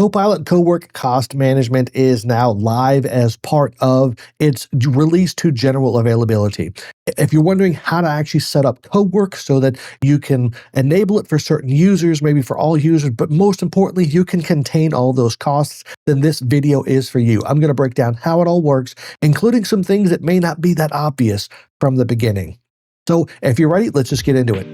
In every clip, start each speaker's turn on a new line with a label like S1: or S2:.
S1: Copilot Cowork Cost Management is now live as part of its release to general availability. If you're wondering how to actually set up Cowork so that you can enable it for certain users, maybe for all users, but most importantly, you can contain all those costs, then this video is for you. I'm going to break down how it all works, including some things that may not be that obvious from the beginning. So if you're ready, let's just get into it.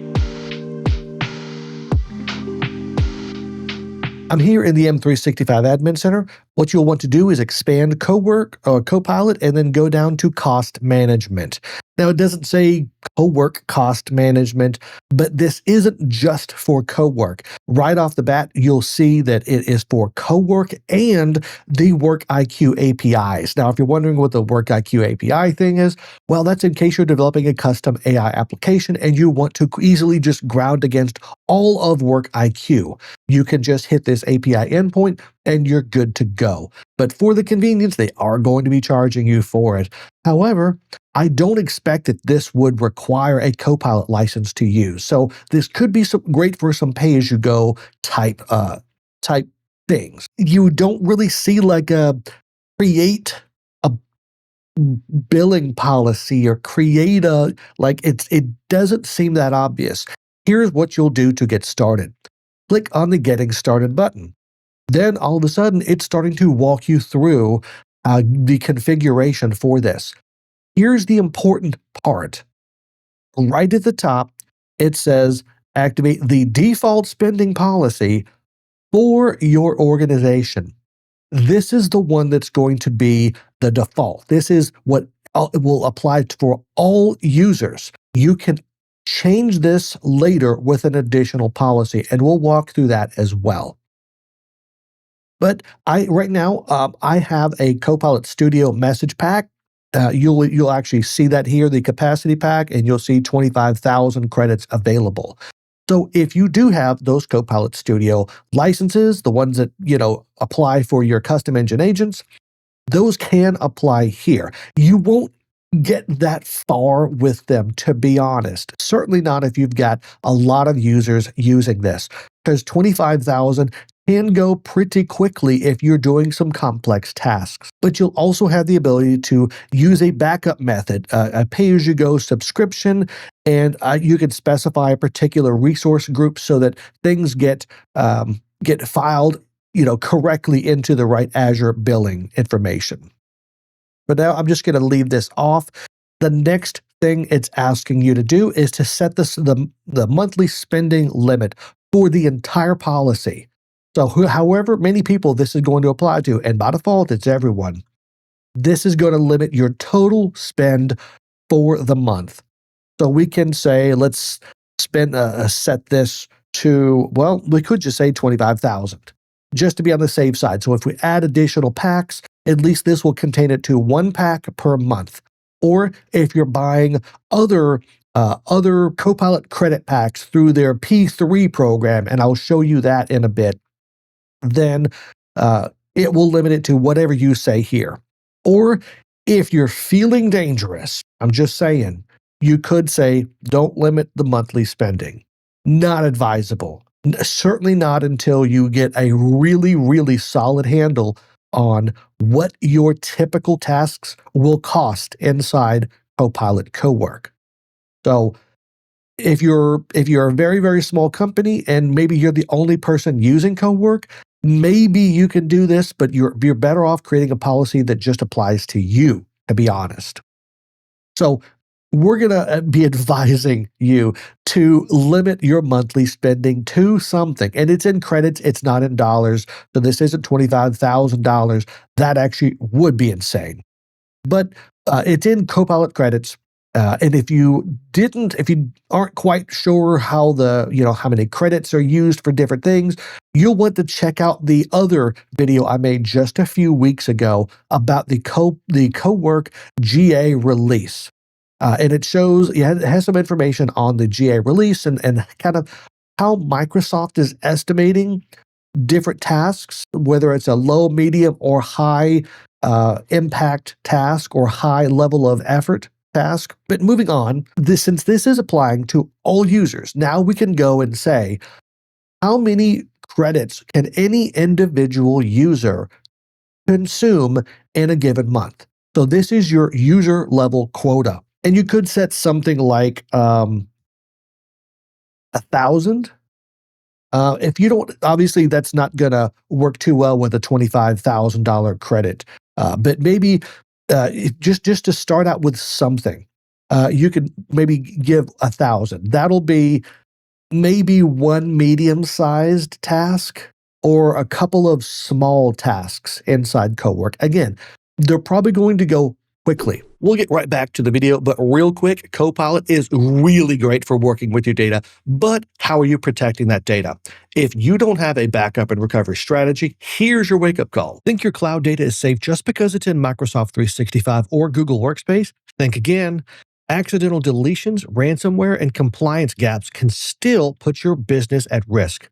S1: I'm here in the M365 Admin Center. What you'll want to do is expand Cowork or Copilot and then go down to Cost Management. Now, it doesn't say Cowork Cost Management, but this isn't just for Cowork. Right off the bat, you'll see that it is for Cowork and the WorkIQ APIs. Now, if you're wondering what the WorkIQ API thing is, well, that's in case you're developing a custom AI application and you want to easily just ground against all of WorkIQ. You can just hit this API endpoint and you're good to go. But for the convenience, they are going to be charging you for it. However, I don't expect that this would require a Copilot license to use. So this could be great for some pay-as-you-go type things. You don't really see like create a billing policy or create it doesn't seem that obvious. Here's what you'll do to get started. Click on the Getting Started button. Then all of a sudden, it's starting to walk you through the configuration for this. Here's the important part. Right at the top, it says activate the default spending policy for your organization. This is the one that's going to be the default. This is what will apply for all users. You can change this later with an additional policy, and we'll walk through that as well. But right now, I have a Copilot Studio message pack. You'll actually see that here, the capacity pack, and you'll see 25,000 credits available. So if you do have those Copilot Studio licenses, the ones that apply for your custom engine agents, those can apply here. You won't get that far with them, to be honest. Certainly not if you've got a lot of users using this, because 25,000 can go pretty quickly if you're doing some complex tasks. But you'll also have the ability to use a backup method, a pay-as-you-go subscription, and you can specify a particular resource group so that things get filed, correctly into the right Azure billing information. But now I'm just going to leave this off. The next thing it's asking you to do is to set the monthly spending limit for the entire policy. So however many people this is going to apply to, and by default, it's everyone, this is going to limit your total spend for the month. So we can say, let's set this to, well, we could just say 25,000, just to be on the safe side. So if we add additional packs, at least this will contain it to one pack per month. Or if you're buying other Copilot credit packs through their P3 program, and I'll show you that in a bit, then it will limit it to whatever you say here. Or if you're feeling dangerous, I'm just saying, you could say, don't limit the monthly spending. Not advisable. Certainly not until you get a really, really solid handle on what your typical tasks will cost inside Copilot Cowork. So if you're a very, very small company and maybe you're the only person using Cowork, maybe you can do this, but you're better off creating a policy that just applies to you, to be honest. So we're going to be advising you to limit your monthly spending to something. And it's in credits, it's not in dollars. So this isn't $25,000. That actually would be insane. But it's in Copilot credits. And if you aren't quite sure how how many credits are used for different things, you'll want to check out the other video I made just a few weeks ago about the Cowork GA release. And it has some information on the GA release and kind of how Microsoft is estimating different tasks, whether it's a low, medium, or high impact task or high level of effort task. But moving on, since this is applying to all users, now we can go and say, how many credits can any individual user consume in a given month? So this is your user level quota. And you could set something like 1,000. If you don't, obviously, that's not going to work too well with a $25,000 credit. But maybe just to start out with something, you could maybe give 1,000. That'll be maybe one medium-sized task or a couple of small tasks inside Cowork. Again, they're probably going to go quickly. We'll get right back to the video, but real quick, Copilot is really great for working with your data, but how are you protecting that data? If you don't have a backup and recovery strategy, here's your wake-up call. Think your cloud data is safe just because it's in Microsoft 365 or Google Workspace? Think again. Accidental deletions, ransomware, and compliance gaps can still put your business at risk.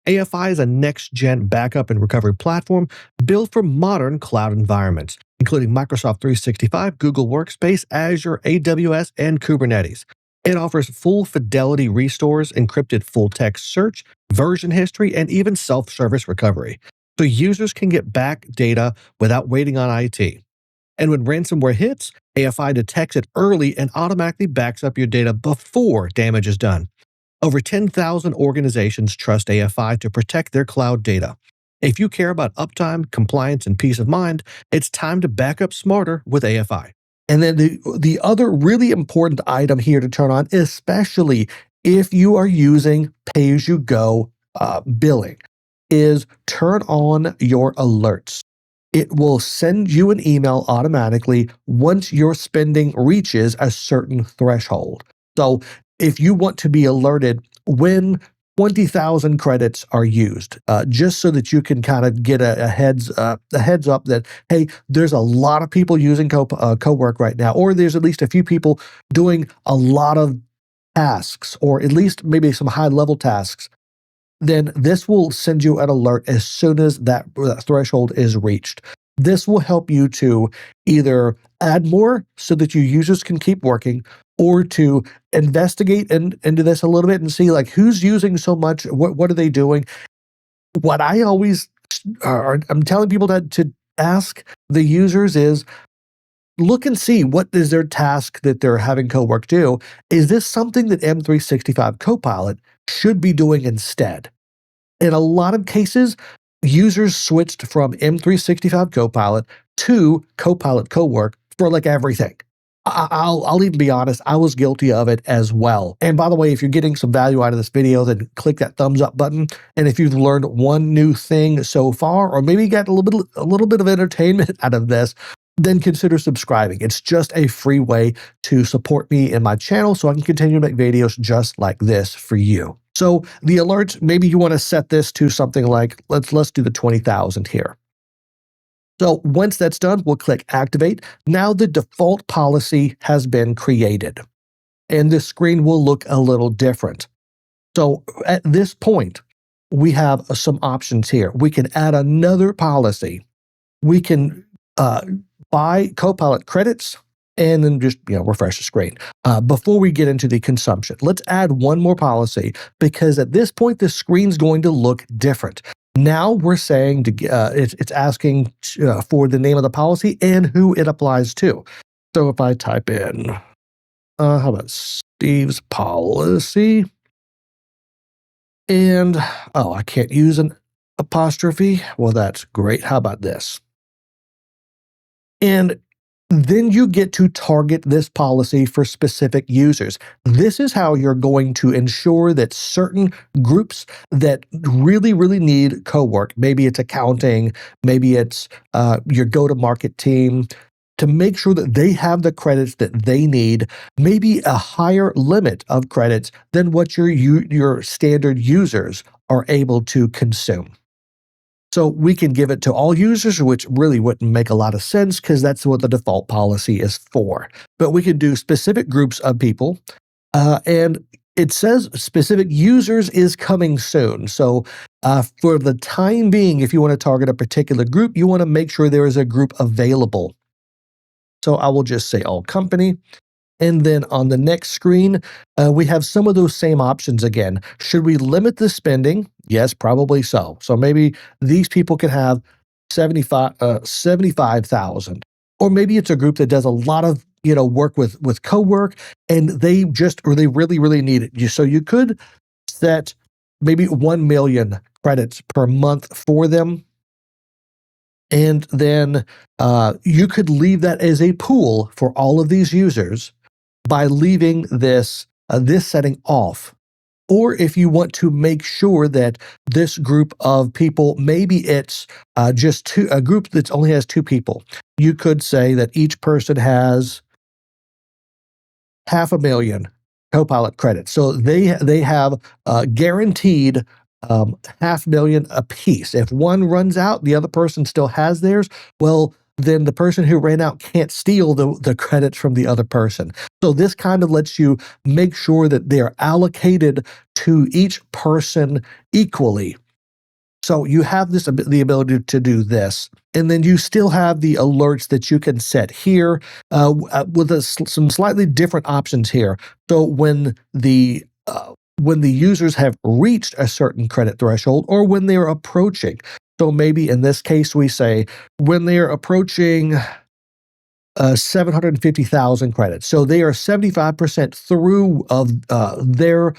S1: AFI is a next-gen backup and recovery platform built for modern cloud environments, including Microsoft 365, Google Workspace, Azure, AWS, and Kubernetes. It offers full fidelity restores, encrypted full-text search, version history, and even self-service recovery, so users can get back data without waiting on IT. And when ransomware hits, AFI detects it early and automatically backs up your data before damage is done. Over 10,000 organizations trust AFI to protect their cloud data. If you care about uptime, compliance, and peace of mind, it's time to back up smarter with AFI. And then the other really important item here to turn on, especially if you are using pay-as-you-go billing, is turn on your alerts. It will send you an email automatically once your spending reaches a certain threshold. So if you want to be alerted when 20,000 credits are used, just so that you can kind of get a heads up that, hey, there's a lot of people using Cowork right now, or there's at least a few people doing a lot of tasks, or at least maybe some high-level tasks, then this will send you an alert as soon as that threshold is reached. This will help you to either add more so that your users can keep working, or to investigate into this a little bit and see like who's using so much, what are they doing. What I always I'm telling people to ask the users is look and see what is their task that they're having Cowork do. Is this something that M365 Copilot should be doing instead? In a lot of cases, users switched from M365 Copilot to Copilot Cowork for like everything. I'll even be honest, I was guilty of it as well. And by the way, if you're getting some value out of this video, then click that thumbs up button. And if you've learned one new thing so far, or maybe got a little bit of entertainment out of this, then consider subscribing. It's just a free way to support me and my channel so I can continue to make videos just like this for you. So the alerts, maybe you want to set this to something like, let's do the 20,000 here. So once that's done, we'll click Activate. Now the default policy has been created, and the screen will look a little different. So at this point, we have some options here. We can add another policy. We can buy Copilot credits, and then just refresh the screen. Before we get into the consumption, let's add one more policy, because at this point, the screen's going to look different. Now we're saying it's asking for the name of the policy and who it applies to. So if I type in, how about Steve's policy? And, oh, I can't use an apostrophe. Well, that's great. How about this? And then you get to target this policy for specific users. This is how you're going to ensure that certain groups that really, really need Cowork, maybe it's accounting, maybe it's your go-to-market team, to make sure that they have the credits that they need, maybe a higher limit of credits than what your standard users are able to consume. So we can give it to all users, which really wouldn't make a lot of sense because that's what the default policy is for. But we can do specific groups of people, and it says specific users is coming soon. So for the time being, if you want to target a particular group, you want to make sure there is a group available. So I will just say all company, And then on the next screen, we have some of those same options again. Should we limit the spending? Yes, probably so. So maybe these people can have 75,000. Or maybe it's a group that does a lot of work with co-work, and they really really need it. So you could set maybe 1 million credits per month for them, and then you could leave that as a pool for all of these users by leaving this setting off. Or if you want to make sure that this group of people, maybe it's just a group that only has two people, you could say that each person has 500,000 Copilot credits. So they have guaranteed 500,000 apiece. If one runs out, the other person still has theirs. Well, then the person who ran out can't steal the credits from the other person. So this kind of lets you make sure that they're allocated to each person equally. So you have the ability to do this, and then you still have the alerts that you can set here with some slightly different options here. So when the users have reached a certain credit threshold, or when they're approaching. So maybe in this case we say when they're approaching 750,000 credits. So they are 75% through of their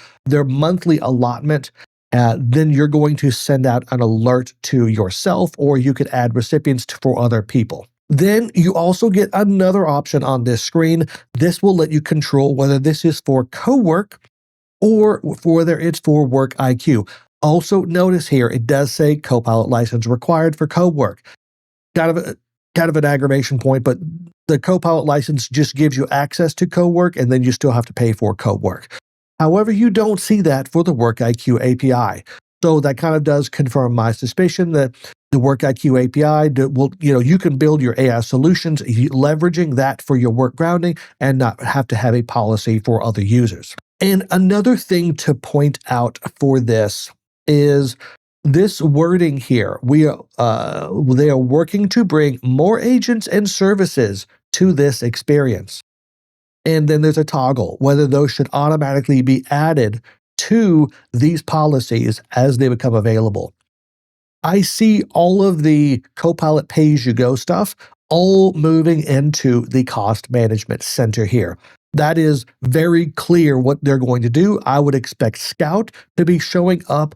S1: monthly allotment. Then you're going to send out an alert to yourself, or you could add recipients for other people. Then you also get another option on this screen. This will let you control whether this is for cowork or whether it's for Work IQ. Also notice here, it does say Copilot license required for cowork. Kind of an aggravation point, but the Copilot license just gives you access to cowork, and then you still have to pay for cowork. However, you don't see that for the Work IQ API. So that kind of does confirm my suspicion that the Work IQ API will, you can build your AI solutions leveraging that for your work grounding and not have to have a policy for other users. And another thing to point out for this is this wording here. They are working to bring more agents and services to this experience. And then there's a toggle, whether those should automatically be added to these policies as they become available. I see all of the Copilot pay-as-you-go stuff all moving into the cost management center here. That is very clear what they're going to do. I would expect Scout to be showing up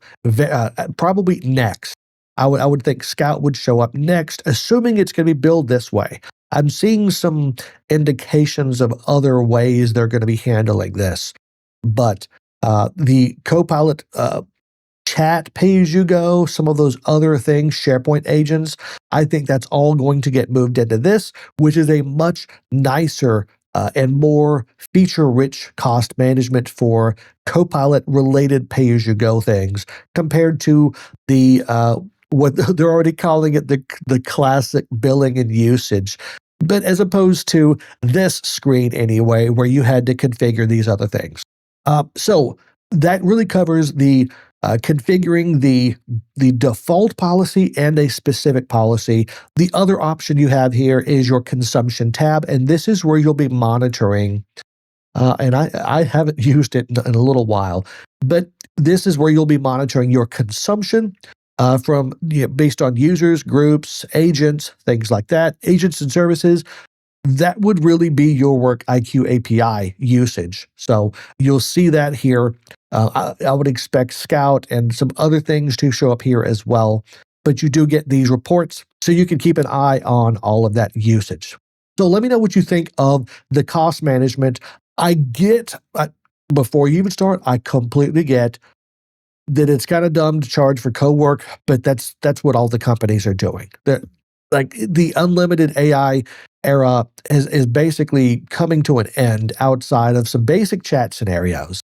S1: probably next. I would think Scout would show up next, assuming it's going to be billed this way. I'm seeing some indications of other ways they're going to be handling this. But the Copilot chat pay-as-you-go, some of those other things, SharePoint agents, I think that's all going to get moved into this, which is a much nicer and more feature-rich cost management for Copilot-related pay-as-you-go things compared to the what they're already calling it the classic billing and usage. But as opposed to this screen anyway, where you had to configure these other things. So that really covers the configuring the default policy and a specific policy. The other option you have here is your consumption tab, and this is where you'll be monitoring. And I haven't used it in a little while, but this is where you'll be monitoring your consumption from based on users, groups, agents, things like that, agents and services. That would really be your Work IQ API usage. So you'll see that here. I would expect Scout and some other things to show up here as well. But you do get these reports, so you can keep an eye on all of that usage. So let me know what you think of the cost management. I get, before you even start, I completely get that it's kind of dumb to charge for co-work, but that's what all the companies are doing. Like the unlimited AI era is basically coming to an end outside of some basic chat scenarios.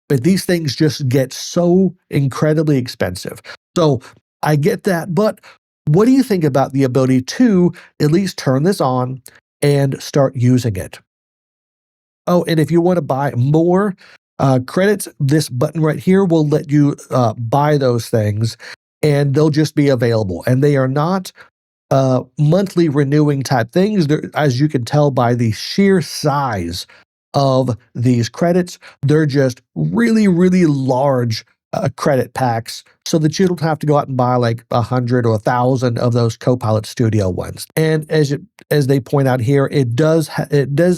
S1: But these things just get so incredibly expensive. So I get that, but what do you think about the ability to at least turn this on and start using it? Oh, and if you want to buy more credits, this button right here will let you buy those things, and they'll just be available. And they are not monthly renewing type things. As you can tell by the sheer size of these credits. They're just really, really large credit packs so that you don't have to go out and buy like 100 or 1,000 of those Copilot Studio ones. And as they point out here, it does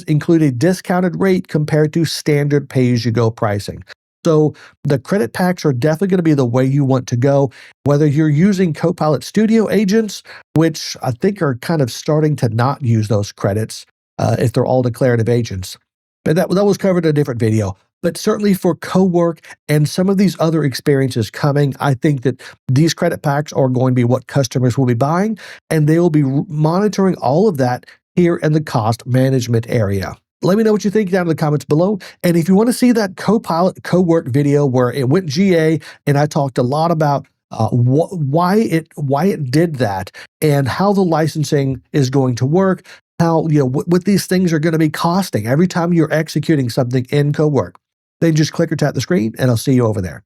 S1: include a discounted rate compared to standard pay-as-you-go pricing. So the credit packs are definitely going to be the way you want to go, whether you're using Copilot Studio agents, which I think are kind of starting to not use those credits if they're all declarative agents. But that was covered in a different video. But certainly for co-work and some of these other experiences coming, I think that these credit packs are going to be what customers will be buying, and they will be monitoring all of that here in the cost management area. Let me know what you think down in the comments below. And if you want to see that Copilot Cowork video where it went GA and I talked a lot about why it did that and how the licensing is going to work, how what these things are going to be costing every time you're executing something in Cowork, then just click or tap the screen and I'll see you over there.